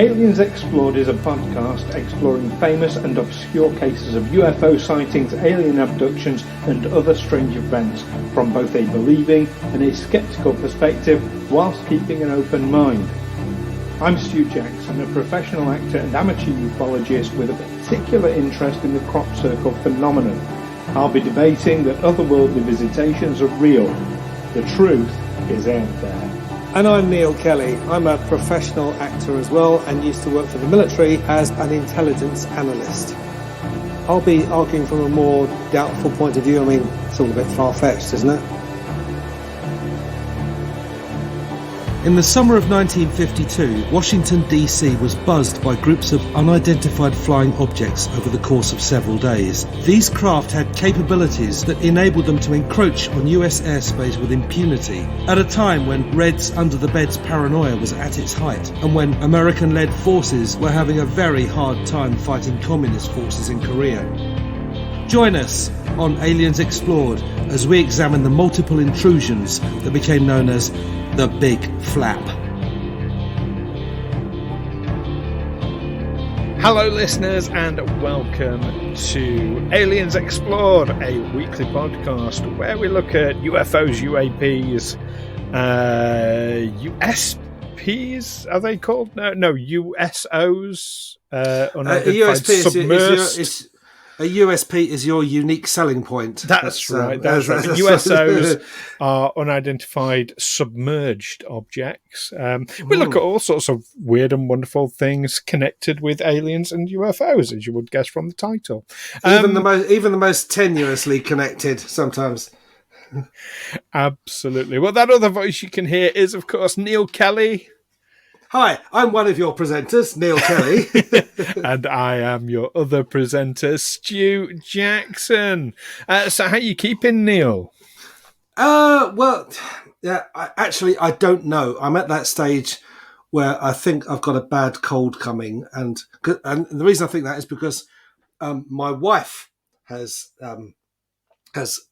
Aliens Explored is a podcast exploring famous and obscure cases of UFO sightings, alien abductions and other strange events from both a believing and a sceptical perspective whilst keeping an open mind. I'm Stu Jackson, a professional actor and amateur ufologist with a particular interest in the crop circle phenomenon. I'll be debating that otherworldly visitations are real. The truth is out there. And I'm Neil Kelly. I'm a professional actor as well and used to work for the military as an intelligence analyst. I'll be arguing from a more doubtful point of view. I mean, it's all a bit far-fetched, isn't it? In the summer of 1952, Washington DC was buzzed by groups of unidentified flying objects over the course of several days. These craft had capabilities that enabled them to encroach on US airspace with impunity, at a time when Red's under-the-bed's paranoia was at its height, and when American-led forces were having a very hard time fighting communist forces in Korea. Join us on Aliens Explored as we examine the multiple intrusions that became known as the Big Flap. Hello listeners and welcome to Aliens Explored, a weekly podcast where we look at UFOs, UAPs, USPs, are they called? No, USOs, unidentified submerged. A USP is your unique selling point. That's right. USOs are unidentified submerged objects. We look at all sorts of weird and wonderful things connected with aliens and UFOs, as you would guess from the title. Even the most tenuously connected sometimes. Absolutely. Well, that other voice you can hear is, of course, Neil Kelly. Hi, I'm one of your presenters, Neil Kelly. And I am your other presenter, Stu Jackson. So how are you keeping, Neil? Well, yeah, I don't know. I'm at that stage where I think I've got a bad cold coming. And the reason I think that is because my wife has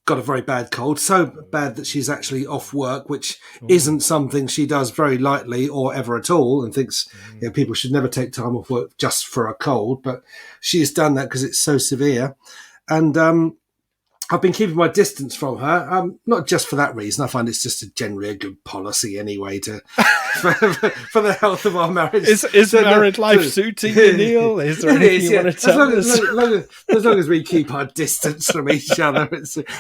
got a very bad cold, so bad that she's actually off work, which isn't something she does very lightly or ever at all, and thinks people should never take time off work just for a cold. But she's done that because it's so severe. And I've been keeping my distance from her, not just for that reason. I find it's just generally a good policy anyway for the health of our marriage. Is married life suiting you, Neil? Is there anything you want to tell us? As long as we keep our distance from each other,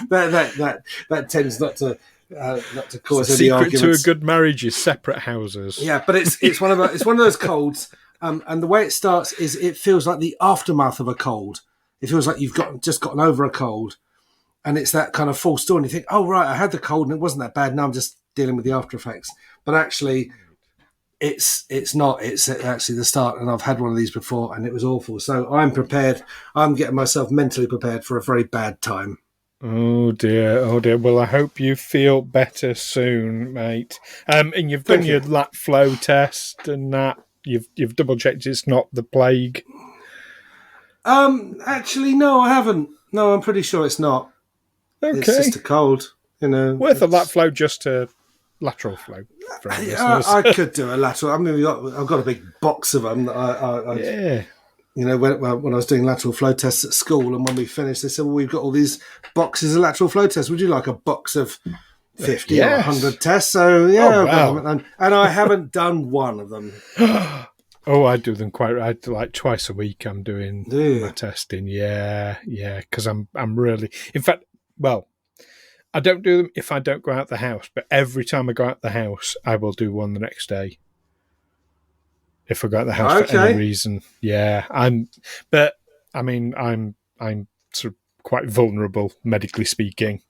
that tends not to cause any arguments. The secret to a good marriage is separate houses. Yeah, but it's one of those colds, and the way it starts is it feels like the aftermath of a cold. It feels like you've just gotten over a cold. And it's that kind of full story. And you think, oh, right, I had the cold and it wasn't that bad. Now I'm just dealing with the after effects. But actually, it's not. It's actually the start. And I've had one of these before and it was awful. So I'm prepared. I'm getting myself mentally prepared for a very bad time. Oh, dear. Well, I hope you feel better soon, mate. And you've done your lat flow test and that. You've double-checked it's not the plague. Actually, no, I haven't. No, I'm pretty sure it's not. Okay. It's just a cold, Worth a lat flow just to lateral flow. For our listeners. I could do a lateral. I mean, I've got a big box of them. Yeah. When I was doing lateral flow tests at school, and when we finished, they said, "Well, we've got all these boxes of lateral flow tests. Would you like a box of 50 or 100 tests?" So yeah, wow. And I haven't done one of them. Oh, I do them like twice a week. I'm doing my testing. Yeah, because I'm really. In fact, well, I don't do them if I don't go out the house. But every time I go out the house, I will do one the next day. If I go out the house for any reason, yeah. I'm sort of quite vulnerable, medically speaking.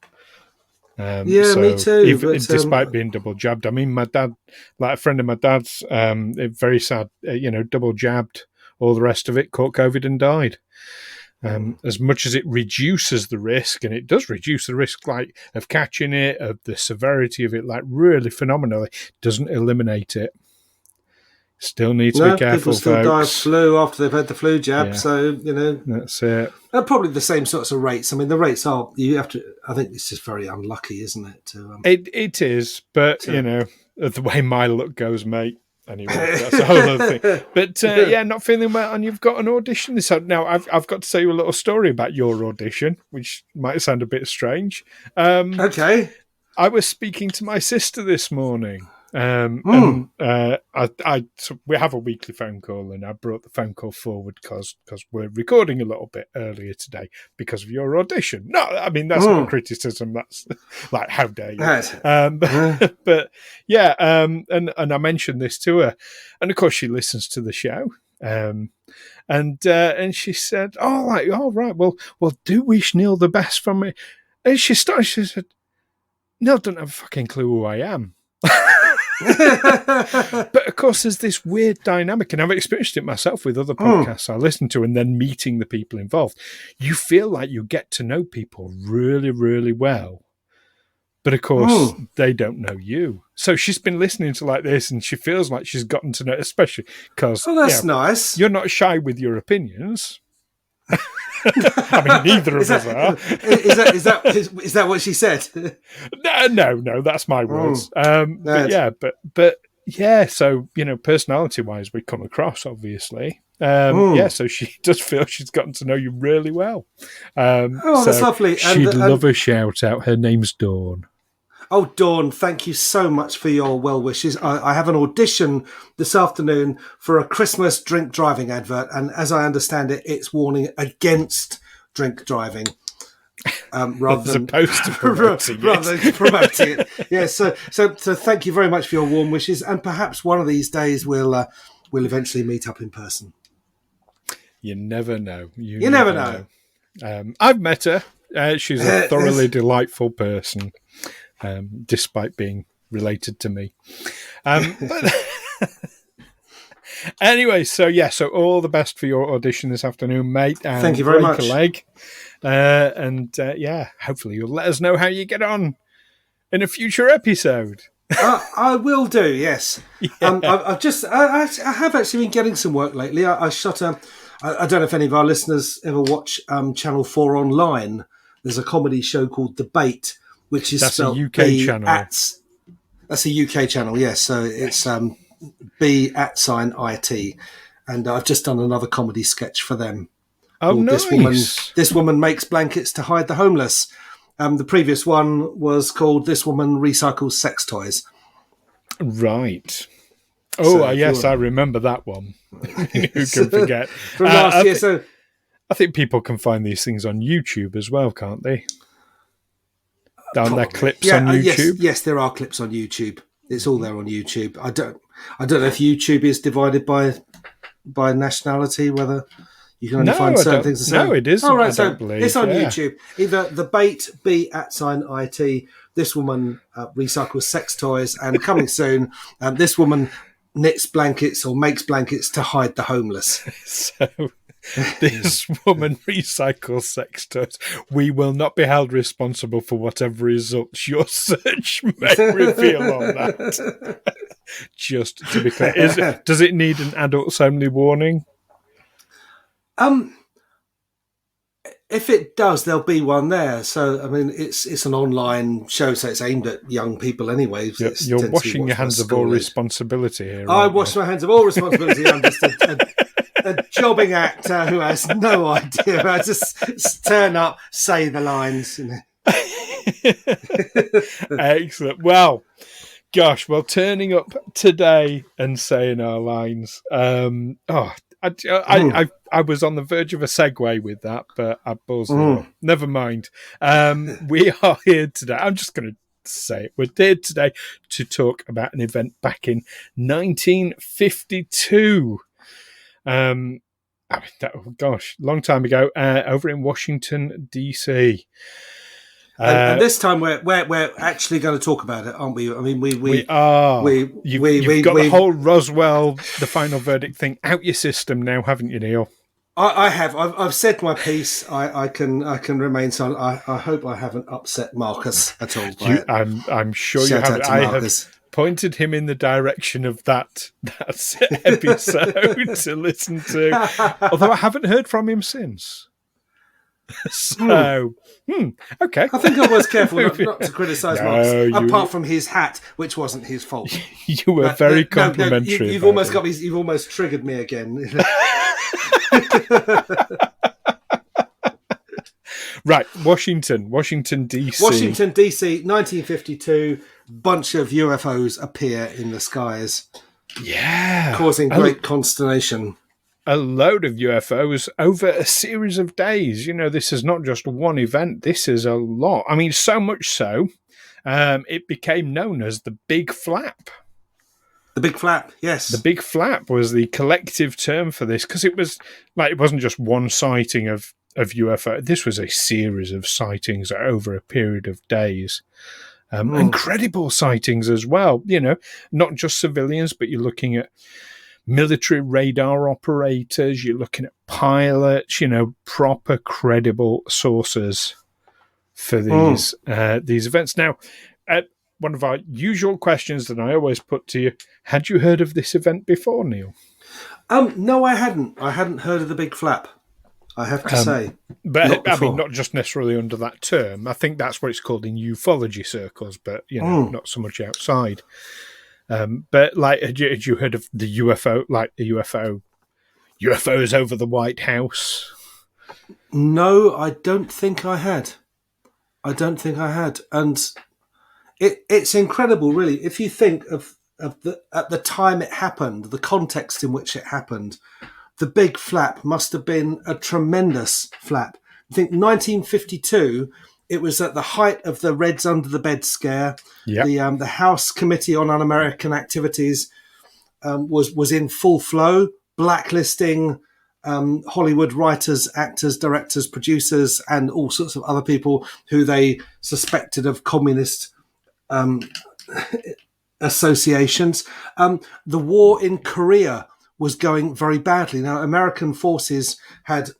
Me too. Even, despite being double jabbed, I mean, my dad, like a friend of my dad's, very sad, double jabbed, all the rest of it, caught COVID and died. As much as it reduces the risk, and it does reduce the risk, like of catching it, of the severity of it, like really phenomenally, doesn't eliminate it. Still need to be careful, people still folks. die of flu after they've had the flu jab, so that's it. They're probably the same sorts of rates. I mean, the rates are. You have to. I think it's just very unlucky, isn't it? It is, but the way my luck goes, mate, Anyway, that's a whole other thing. But yeah, not feeling well, and you've got an audition this. Now, I've got to tell you a little story about your audition, which might sound a bit strange. Okay. I was speaking to my sister this morning. And we have a weekly phone call, and I brought the phone call forward because we're recording a little bit earlier today because of your audition. No, I mean that's not criticism. That's like, how dare you? But yeah, and I mentioned this to her, and of course she listens to the show. And she said, "Oh, right, well, do wish Neil the best from me." And she said, "Neil doesn't have a fucking clue who I am." But of course there's this weird dynamic, and I've experienced it myself with other podcasts I listen to, and then meeting the people involved. You feel like you get to know people really, really well, but of course they don't know you. So she's been listening to like this, and she feels like she's gotten to know, especially because that's nice. You're not shy with your opinions. I mean, neither of us are. Is that what she said? No, that's my words. But yeah. So personality-wise, we come across obviously. So she does feel she's gotten to know you really well. That's lovely. She'd love a shout out. Her name's Dawn. Oh, Dawn, thank you so much for your well wishes. I have an audition this afternoon for a Christmas drink driving advert, and as I understand it, it's warning against drink driving. Rather than promoting it. Yeah, so thank you very much for your warm wishes, and perhaps one of these days we'll eventually meet up in person. You never know. You never know. I've met her. She's a thoroughly delightful person. Despite being related to me. But anyway, so all the best for your audition this afternoon, mate. And thank you very much. A leg. Hopefully you'll let us know how you get on in a future episode. I will do, yes. Yeah. I have actually been getting some work lately. I shot I don't know if any of our listeners ever watch Channel 4 Online. There's a comedy show called Debate, which is that's a UK channel. That's a UK channel, yes. So it's B@IT, and I've just done another comedy sketch for them. Oh, nice! This woman makes blankets to hide the homeless. The previous one was called "This Woman Recycles Sex Toys." Right. Oh, yes, I remember that one. Who can forget? From last year. I think people can find these things on YouTube as well, can't they? Down there, clips on YouTube. Yes, there are clips on YouTube. It's all there on YouTube. I don't know if YouTube is divided by nationality, whether you can only find certain things to say. No, it isn't. All right, so it's on YouTube. Either Debate, B@IT, This Woman Recycles Sex Toys, and coming soon, This Woman Knits Blankets or Makes Blankets to Hide the Homeless. So this woman recycles sex toys. We will not be held responsible for whatever results your search may reveal on that. Just to be clear, does it need an adults only warning? If it does, there'll be one there. So, I mean, it's an online show, so it's aimed at young people anyway. You're washing your hands of all responsibility here. I wash my hands of all responsibility. I'm just a jobbing actor who has no idea. I just turn up, say the lines. Excellent. Well, gosh, turning up today and saying our lines. I was on the verge of a segue with that, but I buzzed it up. Never mind. We are here today. I'm just going to say it. We're here today to talk about an event back in 1952. Long time ago, over in Washington DC. And this time we're actually going to talk about it, aren't we? I mean, we are. You've got the whole Roswell, the final verdict thing out your system now, haven't you, Neil? I have. I've said my piece. I can remain silent. I hope I haven't upset Marcus at all. I'm sure you haven't. I have pointed him in the direction of that episode to listen to. Although I haven't heard from him since. So, okay. I think I was careful not to criticise Marcus, No, apart from his hat, which wasn't his fault. You were very complimentary. You've almost triggered me again. Right, Washington DC. Washington DC, 1952. Bunch of UFOs appear in the skies. Yeah, causing great consternation. A load of UFOs over a series of days. You know, this is not just one event. This is a lot. I mean, so much so, it became known as the Big Flap. The Big Flap, yes. The Big Flap was the collective term for this because it wasn't just one sighting of UFO. This was a series of sightings over a period of days. Incredible sightings as well. You know, not just civilians, but you're looking at military radar operators, you're looking at pilots, you know, proper credible sources for these events. Now, one of our usual questions that I always put to you, had you heard of this event before, Neil? No, I hadn't. I hadn't heard of the Big Flap, I have to say. But, I mean, not just necessarily under that term. I think that's what it's called in ufology circles, but, you know, not so much outside. But, like, had you heard of the UFO, like the UFOs over the White House? No, I don't think I had. And it's incredible, really. If you think of at the time it happened, the context in which it happened, the Big Flap must have been a tremendous flap. I think 1952, it was at the height of the Reds Under the Bed scare. Yep. The House Committee on Un-American Activities was in full flow, blacklisting Hollywood writers, actors, directors, producers, and all sorts of other people who they suspected of communist associations. The war in Korea was going very badly. Now, American forces had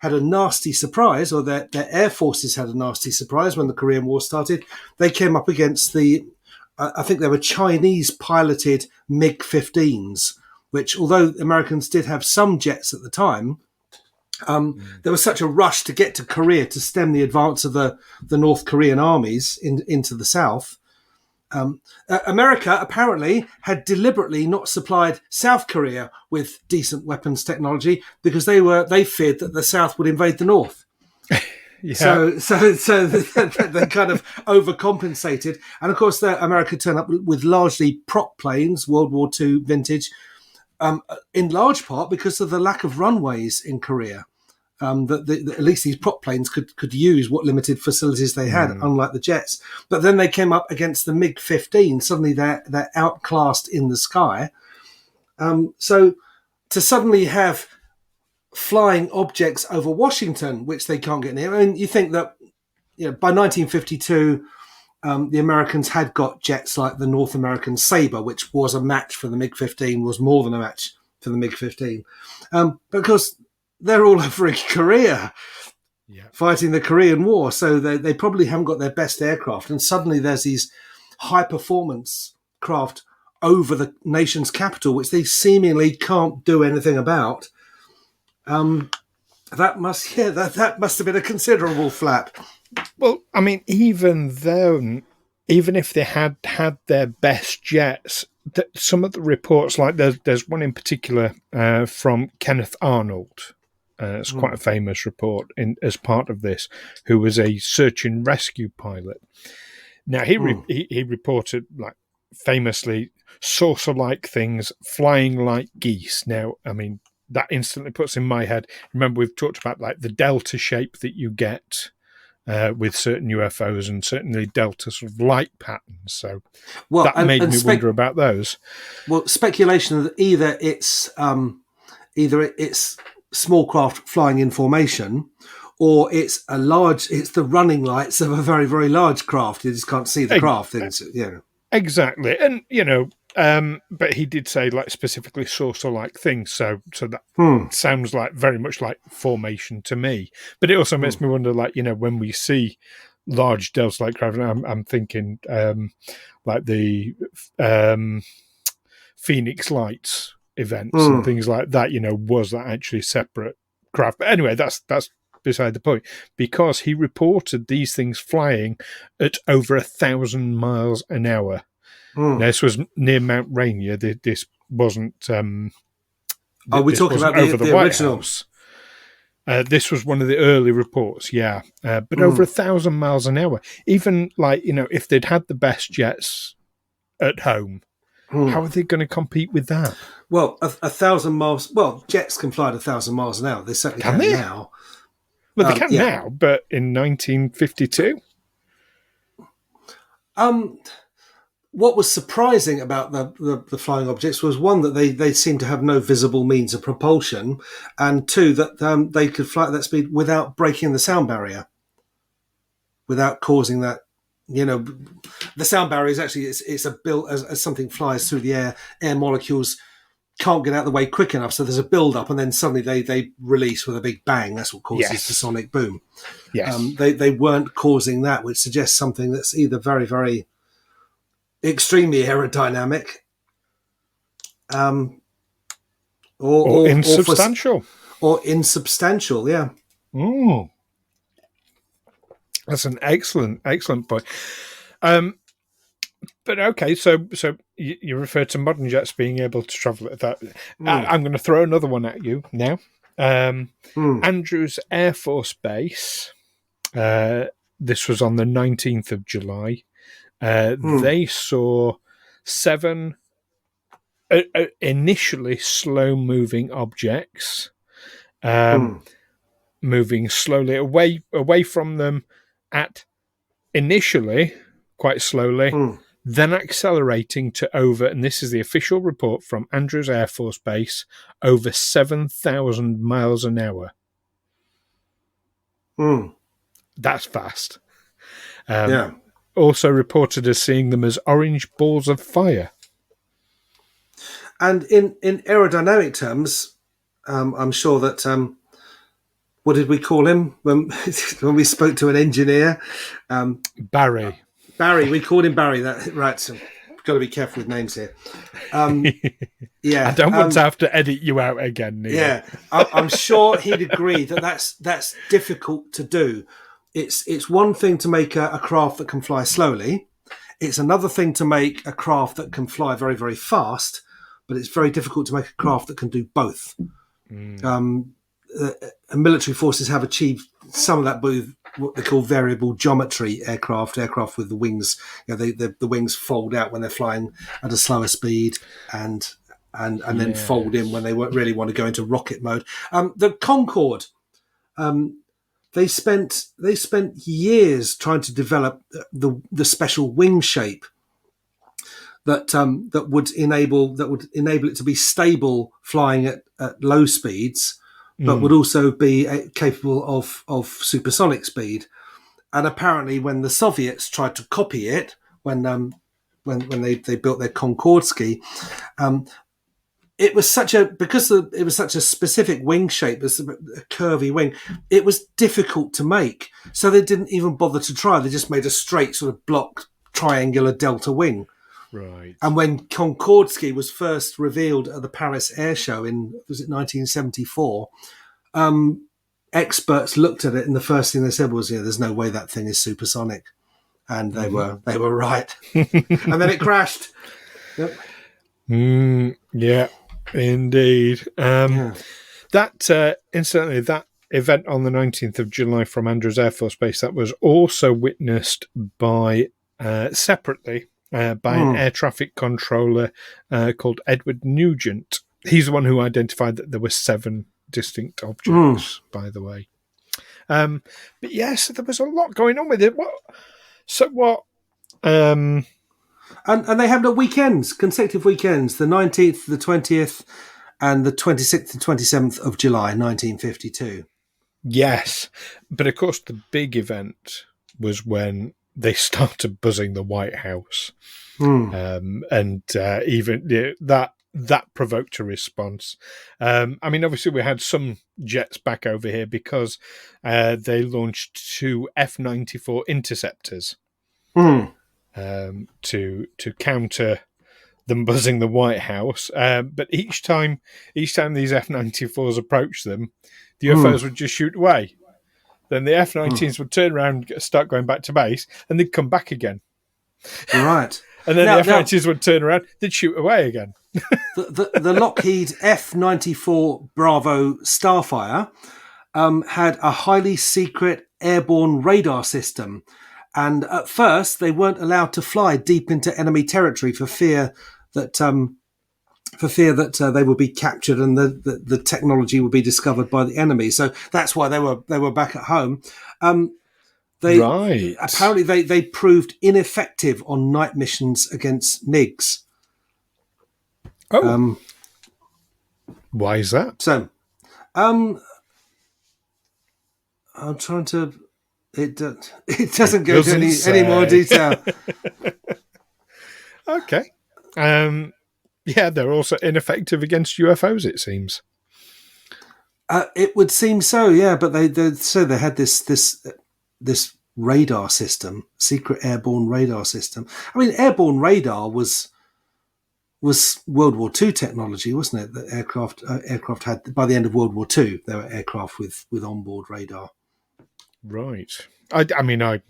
a nasty surprise, or their air forces had a nasty surprise when the Korean War started. They came up against I think they were Chinese-piloted MiG-15s, which, although Americans did have some jets at the time, there was such a rush to get to Korea to stem the advance of the North Korean armies into the south. America apparently had deliberately not supplied South Korea with decent weapons technology because they feared that the South would invade the North. Yeah. So they kind of overcompensated, and of course, America turned up with largely prop planes, World War II vintage, in large part because of the lack of runways in Korea. That at least these prop planes could use what limited facilities they had, unlike the jets. But then they came up against the MiG-15. Suddenly they're outclassed in the sky. So to suddenly have flying objects over Washington, which they can't get near. I mean, you think that by 1952, the Americans had got jets like the North American Sabre, which was a match for the MiG-15, was more than a match for the MiG-15. Because they're all over in Korea fighting the Korean War. So they probably haven't got their best aircraft. And suddenly there's these high-performance craft over the nation's capital, which they seemingly can't do anything about. That must have been a considerable flap. Well, I mean, even if they had their best jets, some of the reports, like there's one in particular from Kenneth Arnold. It's quite a famous report as part of this, who was a search and rescue pilot. Now, he reported, like, famously, saucer-like things flying like geese. Now, I mean, that instantly puts in my head, remember we've talked about, like, the delta shape that you get with certain UFOs, and certainly delta sort of light patterns. So that made me wonder about those. Well, speculation that either it's small craft flying in formation, or it's the running lights of a very, very large craft. You just can't see the craft. Exactly. And, but he did say, like, specifically saucer-like things. So that sounds like very much like formation to me. But it also makes me wonder, like, when we see large delta-like craft, I'm thinking like the Phoenix Lights events and things like that, was that actually separate craft? But anyway, that's beside the point, because he reported these things flying at over 1,000 miles an hour. Now, this was near Mount Rainier. This wasn't. Are we talking about over the White original? House. This was one of the early reports, yeah. But over 1,000 miles an hour. Even if they'd had the best jets at home, how are they going to compete with that? Well, 1,000 miles. Well, jets can fly at 1,000 miles an hour. They certainly can now. Well, they can now, but in 1952. What was surprising about the flying objects was, one, that they seemed to have no visible means of propulsion, and two, that they could fly at that speed without breaking the sound barrier, without causing that. The sound barrier is actually it's a build as something flies through the air molecules can't get out of the way quick enough, so there's a build up, and then suddenly they release with a big bang. That's what causes the sonic boom. Yes, they weren't causing that, which suggests something that's either very, very extremely aerodynamic, or insubstantial, or insubstantial. Yeah. That's an excellent point. But okay, so you refer to modern jets being able to travel at that. I'm going to throw another one at you now. Andrews Air Force Base. This was on the 19th of July. They saw 7 initially slow-moving objects moving slowly away from them at initially quite slowly, then accelerating to over, and this is the official report from Andrews Air Force Base, over 7,000 miles an hour. That's fast. Also reported as seeing them as orange balls of fire. And in aerodynamic terms, I'm sure that what did we call him when we spoke to an engineer? Barry. Barry, we called him Barry. That right? So got to be careful with names here. I don't want to have to edit you out again, Neil. Yeah, I'm sure he'd agree that that's difficult to do. It's one thing to make a craft that can fly slowly. It's another thing to make a craft that can fly very, very fast. But it's very difficult to make a craft that can do both. Military forces have achieved some of that with what they call variable geometry aircraft with the wings. The wings fold out when they're flying at a slower speed and then fold in when they really want to go into rocket mode. The Concorde, they spent years trying to develop the special wing shape that would enable it to be stable flying at low speeds, but would also be capable of supersonic speed. And apparently, when the Soviets tried to copy it, when they built their Concorde ski, it was such a specific wing shape, a curvy wing. It was difficult to make, so they didn't even bother to try. They just made a straight sort of block triangular delta wing. Right. And when Concorde ski was first revealed at the Paris Air Show in 1974, experts looked at it, and the first thing they said was, "There's no way that thing is supersonic," and they were right. And then it crashed. Yep. Yeah, indeed. That incidentally, that event on the 19th of July from Andrews Air Force Base, that was also witnessed by separately. By an air traffic controller called Edward Nugent. He's the one who identified that there were 7 distinct objects, by the way. But yes, there was a lot going on with it. And they happened at weekends, consecutive weekends, the 19th, the 20th, and the 26th and 27th of July, 1952. Yes, but of course the big event was when they started buzzing the White House, and even that provoked a response. I mean, obviously, we had some jets back over here because they launched 2 F-94 interceptors to counter them buzzing the White House. But each time these F-94s approached them, the UFOs would just shoot away. then the F-19s would turn around and start going back to base, and they'd come back again. Right. And then the F-19s would turn around, they'd shoot away again. The Lockheed F-94 Bravo Starfire had a highly secret airborne radar system. And at first, they weren't allowed to fly deep into enemy territory for fear that they would be captured and the technology would be discovered by the enemy. So that's why they were back at home. Apparently they proved ineffective on night missions against MiGs. Oh, why is that? So, I'm trying to. It doesn't go into any more detail. Okay. Yeah, they're also ineffective against UFOs, it seems. It would seem so, yeah. But they had this radar system, secret airborne radar system. I mean, airborne radar was World War II technology, wasn't it? That aircraft had by the end of World War II, there were aircraft with onboard radar. Right. I mean, I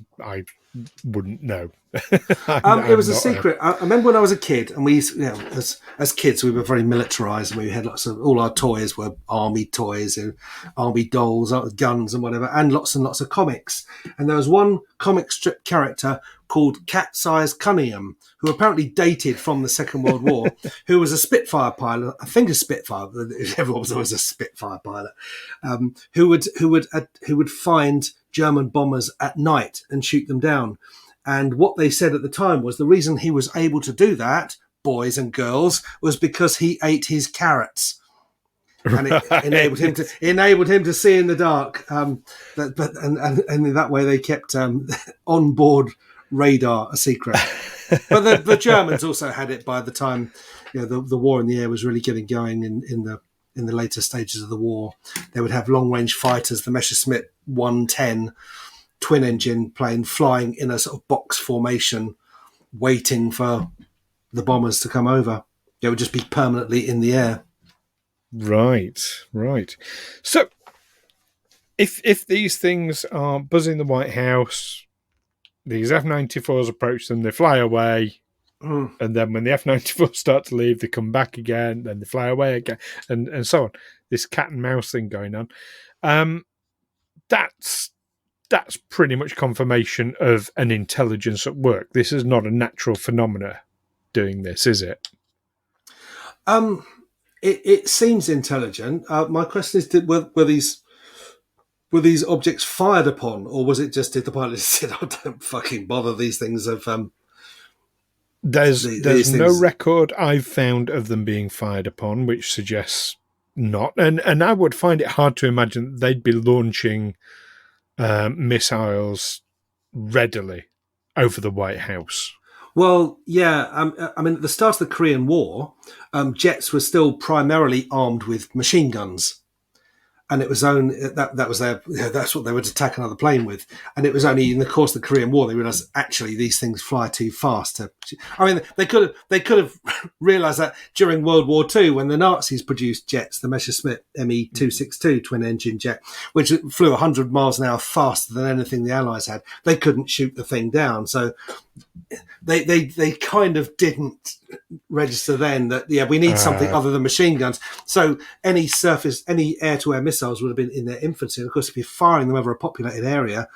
wouldn't know. It was a secret. I remember when I was a kid, and we, as kids, we were very militarized, and we had all our toys were army toys and army dolls, guns, and whatever, and lots of comics. And there was one comic strip character called Cat-Size Cunningham, who apparently dated from the Second World War, who was a Spitfire pilot. I think a Spitfire. Everyone was always a Spitfire pilot. Who would find German bombers at night and shoot them down. And what they said at the time was the reason he was able to do that, boys and girls, was because he ate his carrots. And it enabled him to see in the dark. And in that way they kept onboard radar a secret. But the Germans also had it by the time the war in the air was really getting going in the later stages of the war. They would have long-range fighters, the Messerschmitt 110 twin-engine plane flying in a sort of box formation, waiting for the bombers to come over. They would just be permanently in the air. Right. So, if these things are buzzing the White House, these F-94s approach them, they fly away, and then when the F-94s start to leave, they come back again, then they fly away again, and so on. This cat and mouse thing going on. That's pretty much confirmation of an intelligence at work. This is not a natural phenomena doing this, is it? It seems intelligent. My question is, were these objects fired upon, or was it just did the pilot said, "Oh, don't fucking bother, these things have." There's no record I've found of them being fired upon, which suggests not. And I would find it hard to imagine that they'd be launching missiles readily over the White House. Well, yeah. I mean, at the start of the Korean War, jets were still primarily armed with machine guns, and it was that's what they would attack another plane with. And it was only in the course of the Korean War they realised actually these things fly too fast. I mean, they could have realised that during World War II when the Nazis produced jets, the Messerschmitt Me-262 twin-engine jet, which flew 100 miles an hour faster than anything the Allies had. They couldn't shoot the thing down, so they kind of didn't register then that we need something other than machine guns. So any air-to-air missiles would have been in their infancy. And of course, if you're firing them over a populated area,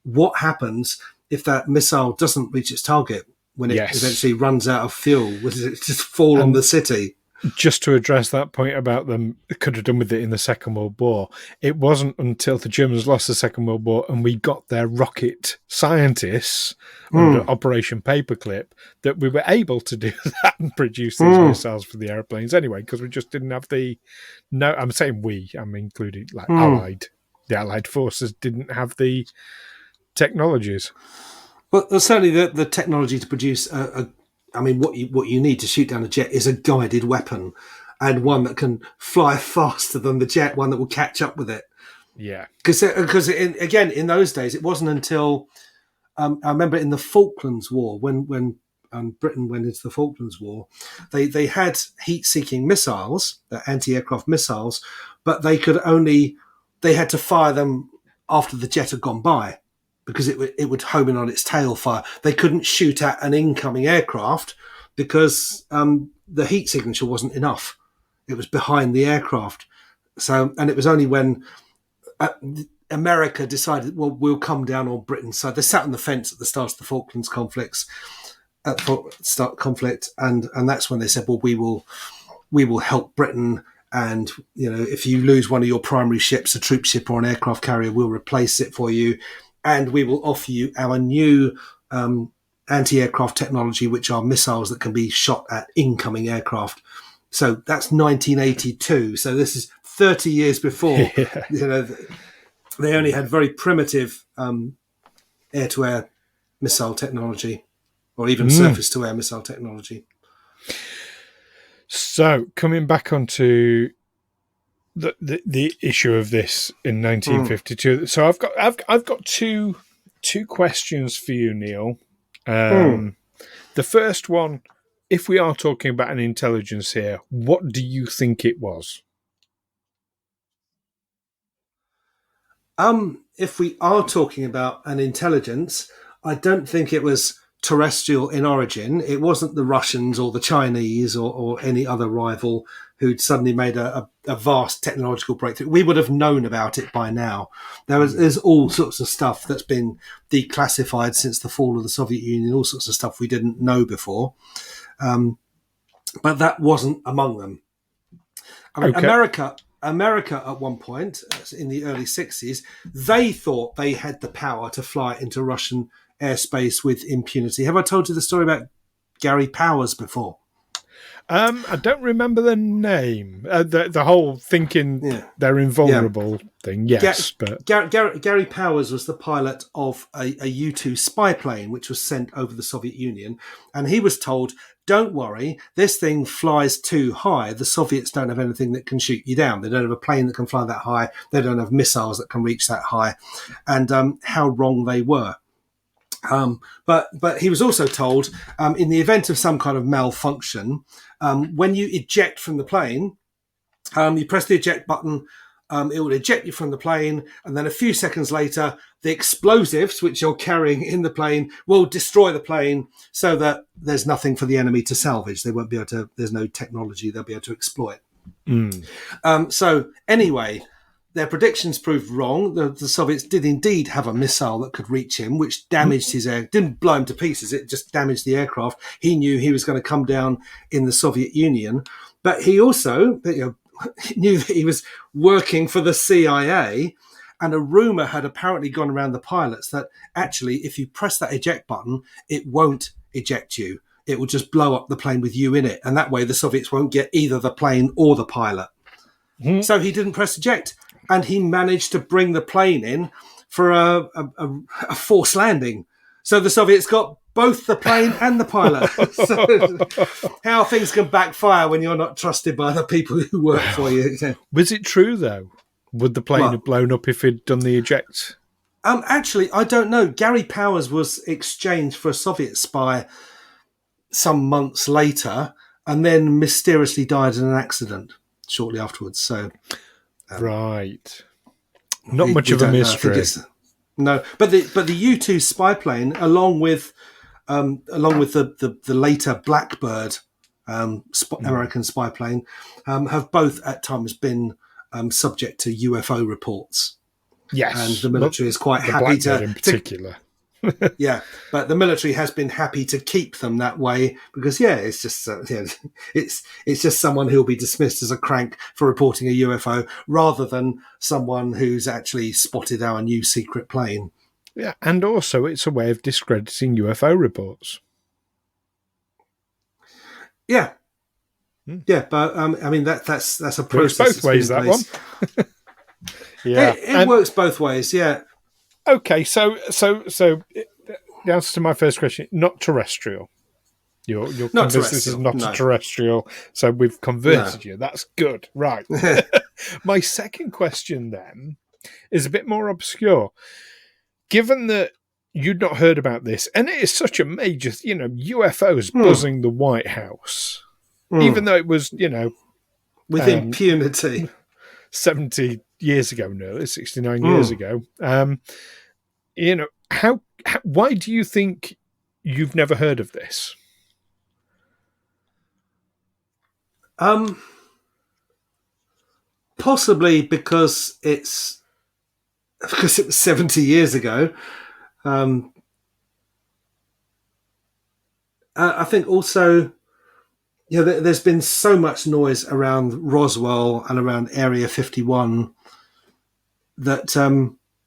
what happens if that missile doesn't reach its target when it eventually runs out of fuel? Would it just fall on the city? Just to address that point about them could have done with it in the Second World War, it wasn't until the Germans lost the Second World War and we got their rocket scientists under Operation Paperclip that we were able to do that and produce these missiles for the airplanes anyway, because we just didn't have I'm saying I'm including the Allied forces didn't have the technologies. Well, certainly the technology to produce what you need to shoot down a jet is a guided weapon, and one that can fly faster than the jet, one that will catch up with it. Yeah, because in those days, it wasn't until I remember in the Falklands War when Britain went into the Falklands War, they had heat-seeking missiles, anti-aircraft missiles, but they had to fire them after the jet had gone by, because it would home in on its tail fire. They couldn't shoot at an incoming aircraft because the heat signature wasn't enough. It was behind the aircraft. So, and it was only when America decided, well, we'll come down on Britain. So they sat on the fence at the start of the Falklands conflict, and that's when they said, well, we will help Britain. And, if you lose one of your primary ships, a troop ship or an aircraft carrier, we'll replace it for you. And we will offer you our new anti-aircraft technology, which are missiles that can be shot at incoming aircraft. So that's 1982. So this is 30 years before. Yeah. They only had very primitive air-to-air missile technology, or even surface-to-air missile technology. So coming back onto the issue of this in 1952. So I've got two questions for you, Neil. The first one, if we are talking about an intelligence here, what do you think it was? If we are talking about an intelligence, I don't think it was terrestrial in origin. It wasn't the Russians or the Chinese or any other rival who'd suddenly made a vast technological breakthrough. We would have known about it by now. There's all sorts of stuff that's been declassified since the fall of the Soviet Union, all sorts of stuff we didn't know before. But that wasn't among them. I mean, okay. America at one point, in the early 60s, they thought they had the power to fly into Russian airspace with impunity. Have I told you the story about Gary Powers before? I don't remember the name. The whole thinking they're invulnerable thing, yes. But Gary Powers was the pilot of a U-2 spy plane, which was sent over the Soviet Union. And he was told, don't worry, this thing flies too high. The Soviets don't have anything that can shoot you down. They don't have a plane that can fly that high. They don't have missiles that can reach that high. And how wrong they were. But he was also told, in the event of some kind of malfunction, when you eject from the plane, you press the eject button, it will eject you from the plane, and then a few seconds later, the explosives which you're carrying in the plane will destroy the plane so that there's nothing for the enemy to salvage. They won't be able to, there's no technology they'll be able to exploit. So anyway, their predictions proved wrong. The Soviets did indeed have a missile that could reach him, which damaged his air. Didn't blow him to pieces. It just damaged the aircraft. He knew he was going to come down in the Soviet Union, but he also knew that he was working for the CIA. And a rumor had apparently gone around the pilots that actually, if you press that eject button, it won't eject you. It will just blow up the plane with you in it. And that way the Soviets won't get either the plane or the pilot. So he didn't press eject. And he managed to bring the plane in for a forced landing. So the Soviets got both the plane and the pilot. So how things can backfire when you're not trusted by the people who work for you. Was it true, though? Would the plane have blown up if he'd done the eject? Actually, I don't know. Gary Powers was exchanged for a Soviet spy some months later and then mysteriously died in an accident shortly afterwards. So... right. Not much of a mystery. No, but the U-2 spy plane, along with the later Blackbird American spy plane, have both at times been subject to UFO reports. Yes, and the military is quite happy to, in particular. Yeah, but the military has been happy to keep them that way because, it's just it's just someone who'll be dismissed as a crank for reporting a UFO rather than someone who's actually spotted our new secret plane. Yeah, and also it's a way of discrediting UFO reports. Yeah, yeah, but I mean that's a process. Works both ways. That one. Yeah, it works both ways. Yeah. Okay, so the answer to my first question, not terrestrial. You're convinced this is not terrestrial, so we've converted you. That's good. Right. My second question then is a bit more obscure. Given that you'd not heard about this, and it is such a major, UFOs buzzing the White House, even though it was, with impunity. 70 years ago, nearly 69 years ago. How why do you think you've never heard of this? Possibly because it was 70 years ago. I think also, there's been so much noise around Roswell and around Area 51 that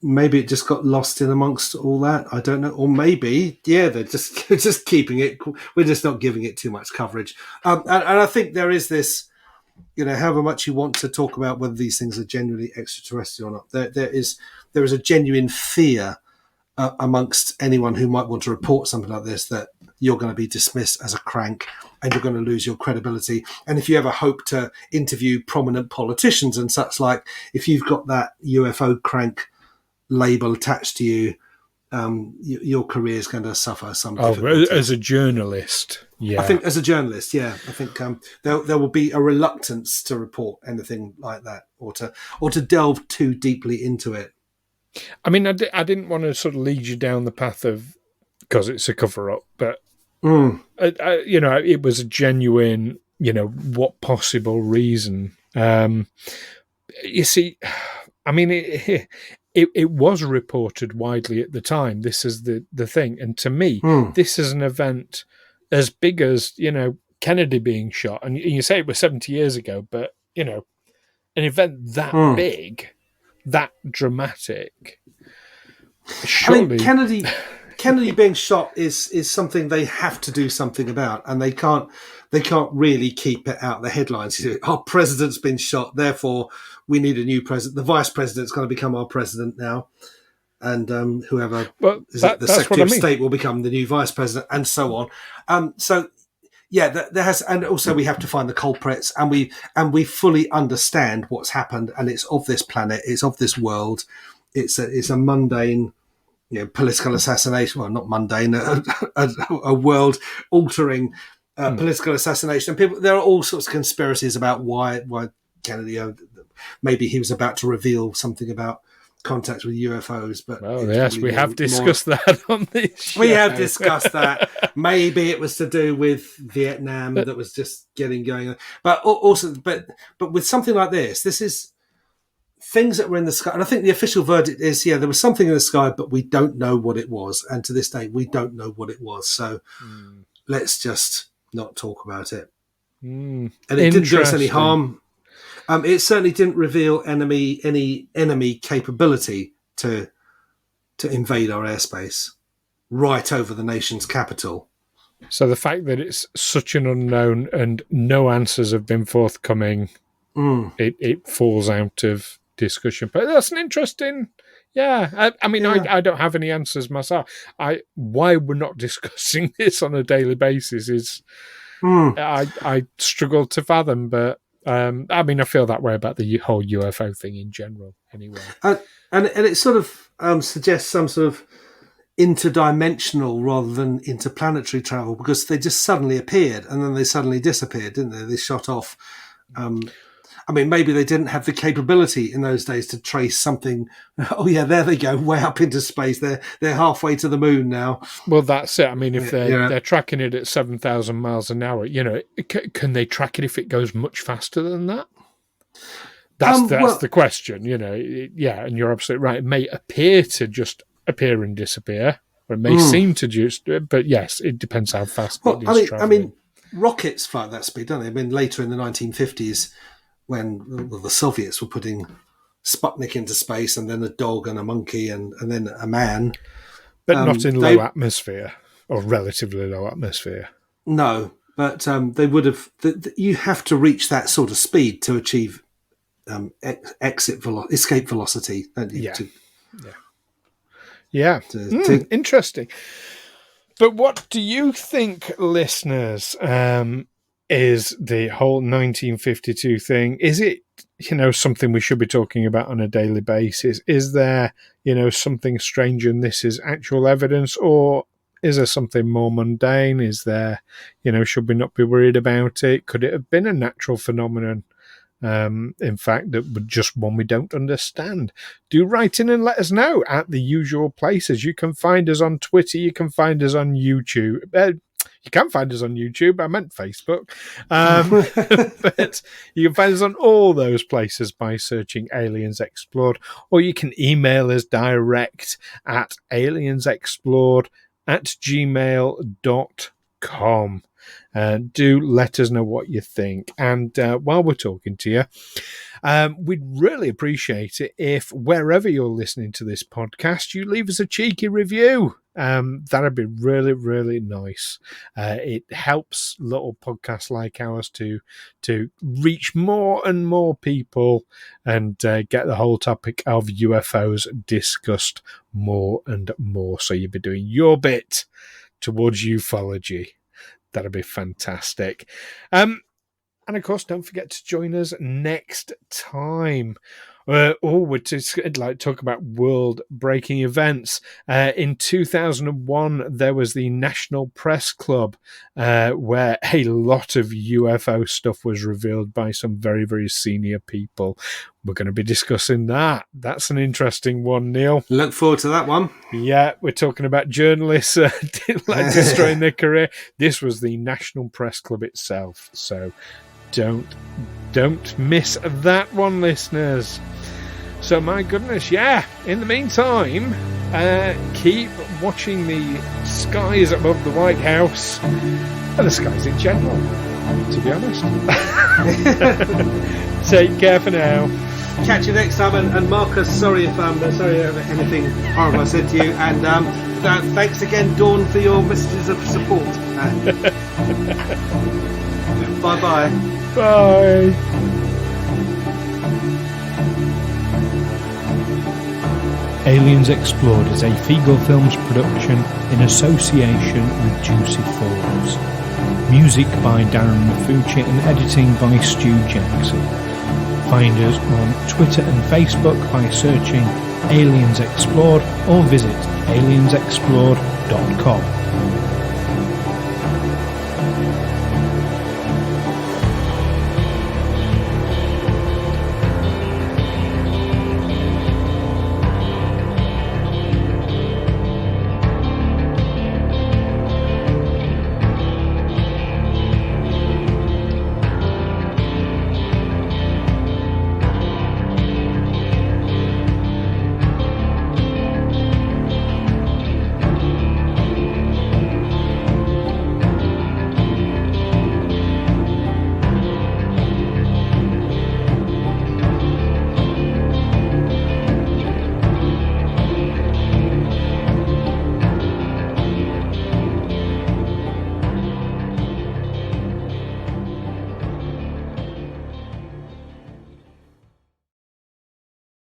maybe it just got lost in amongst all that. I don't know. Or maybe, they're just keeping it. We're just not giving it too much coverage. And I think there is this, however much you want to talk about whether these things are genuinely extraterrestrial or not, there is a genuine fear amongst anyone who might want to report something like this, that you're going to be dismissed as a crank and you're going to lose your credibility. And if you ever hope to interview prominent politicians and such, like, if you've got that UFO crank label attached to you, your career is going to suffer some difficulty. As a journalist, I think as a journalist, I think there will be a reluctance to report anything like that, or to delve too deeply into it. I mean, I didn't want to sort of lead you down the path of, because it's a cover-up, but it was a genuine, what possible reason? You see, I mean, it was reported widely at the time. This is the thing, and to me, this is an event as big as Kennedy being shot. And you say it was 70 years ago, but an event that big, that dramatic. Surely, I mean, Kennedy being shot is something they have to do something about, and they can't really keep it out of the headlines. Our president's been shot, therefore we need a new president. The vice president's going to become our president now, and whoever the Secretary of State will become the new vice president, and so on. There has, and also we have to find the culprits, and we fully understand what's happened, and it's of this planet, it's of this world, it's a mundane, political assassination. Well, not mundane, a world-altering political assassination. And people, there are all sorts of conspiracies about why Kennedy. Maybe he was about to reveal something about contact with UFOs, but yes, we have discussed that on this show. We have discussed that. Maybe it was to do with Vietnam that was just getting going on. But also, but with something like this is things that were in the sky. And I think the official verdict is, there was something in the sky, but we don't know what it was. And to this day, we don't know what it was. So let's just not talk about it. And it didn't do us any harm. It certainly didn't reveal any enemy capability to invade our airspace right over the nation's capital. So the fact that it's such an unknown and no answers have been forthcoming, it falls out of discussion. But that's an interesting, I don't have any answers myself. Why we're not discussing this on a daily basis is I struggle to fathom, but. I feel that way about the whole UFO thing in general, anyway. And it sort of suggests some sort of interdimensional rather than interplanetary travel, because they just suddenly appeared and then they suddenly disappeared, didn't they? They shot off. Maybe they didn't have the capability in those days to trace something. Oh yeah, there they go, way up into space. They're halfway to the moon now. Well, that's it. I mean, if they're tracking it at 7,000 miles an hour, can they track it if it goes much faster than that? That's the question. And you're absolutely right. It may appear to just appear and disappear, or it may seem to just. But yes, it depends how fast it is traveling. I mean, rockets fly at that speed, don't they? I mean, later in the 1950s. When the Soviets were putting Sputnik into space, and then a dog and a monkey and then a man. But not in low atmosphere, or relatively low atmosphere. No, but they would have... You have to reach that sort of speed to achieve escape velocity, don't you? Interesting. But what do you think, listeners... is the whole 1952 thing? Is it, something we should be talking about on a daily basis? Is there, something strange and this is actual evidence, or is there something more mundane? Is there, should we not be worried about it? Could it have been a natural phenomenon? in fact, that just one we don't understand. Do write in and let us know at the usual places. You can find us on Twitter. You can find us on YouTube. You can find us on YouTube. I meant Facebook. But you can find us on all those places by searching Aliens Explored, or you can email us direct at aliensexplored@gmail.com. Do let us know what you think. And while we're talking to you, we'd really appreciate it if wherever you're listening to this podcast, you leave us a cheeky review. That'd be really, really nice. It helps little podcasts like ours to reach more and more people and get the whole topic of UFOs discussed more and more. So you'd be doing your bit towards ufology. That'd be fantastic. And of course, don't forget to join us next time. We're talk about world-breaking events. In 2001, there was the National Press Club, where a lot of UFO stuff was revealed by some very, very senior people. We're going to be discussing that. That's an interesting one, Neil. Look forward to that one. Yeah, we're talking about journalists destroying their career. This was the National Press Club itself, so don't miss that one, listeners. So my goodness, yeah, in the meantime, keep watching the skies above the White House and the skies in general, to be honest. Take care for now. Catch you next time, and Marcus, sorry if anything horrible I said to you, and thanks again, Dawn, for your messages of support. Bye-bye. Bye. Aliens Explored is a Fiegel Films production in association with Juicy Falls. Music by Darren Mafucci and editing by Stu Jackson. Find us on Twitter and Facebook by searching Aliens Explored or visit aliensexplored.com.